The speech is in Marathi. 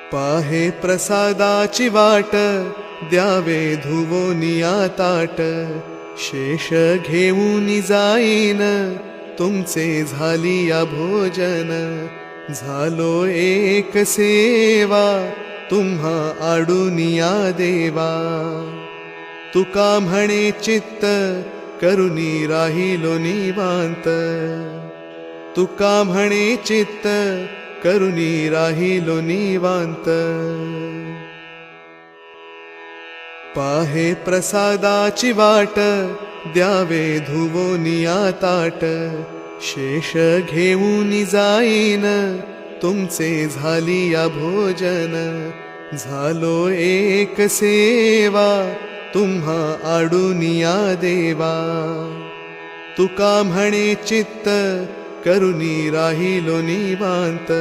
पाहे प्रसादाची वाट, द्यावे धुवोनिया ताट, शेष घेऊन जाईन, तुमचे झालिया भोजन, झालो एक सेवा, तुम्हा आडुनिया देवा. तुका म्हणे चित्त, करुनी राहिलो निवांत, तुका म्हणे चित्त, करुनी राहिलो निवांत. पाहे प्रसादाची वाट, द्यावे धुवोनिया ताट, शेष घेऊन जाईन, तुमचे झालिया भोजन, झालो एक सेवा, तुम्हा आडुनिया देवा. तुका म्हणे चित्त, करुनी राहिलो निवांत.